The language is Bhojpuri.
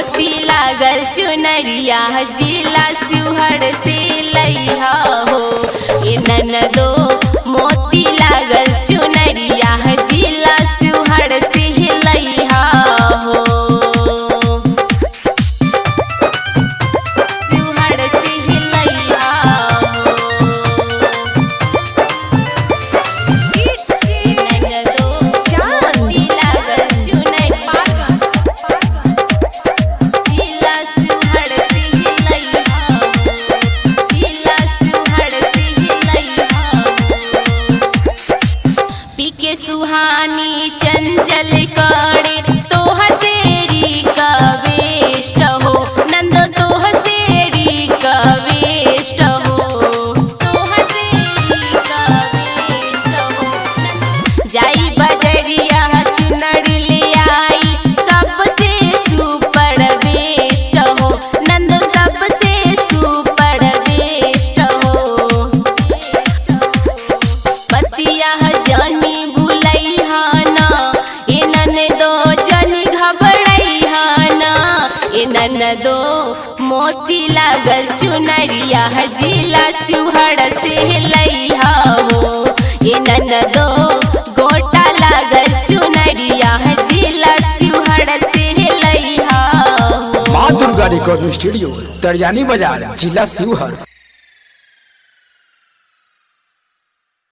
मोती लागल चुनरिया जिला शिवहर से लइहा हो। ए ननदो मोती लागल चुनरिया जिला शिवहर से लइहा हो। शिवहर से लइहा हो। ननदो मोती लागल चुनरिया जिला शिवहर से लइहा हो। जिला शिवहर से लइहा हो। पीके सुहानी चंचल करे तो हसेरी का वेष्ट हो। नंद तो हसेरी का वेष्ट हो। तो हसेरी का वेष्ट हो। जाई बजरिया चुनर ले आई सबसे सुपर वेष्ट हो। नंद सबसे सुपर वेष्ट हो। बतिया जानी भूलैहाना ए ननदो जानी घबराइहाना। ए ननदो मोती लागल चुनरिया जिला शिवहर से लइहा हो। ए ननदो गोटा लागल चुनरिया जिला शिवहर से लइहा हो। माँ दुर्गा रिकॉर्डिंग स्टूडियो, तरियानी बाजार, जिला शिवहर।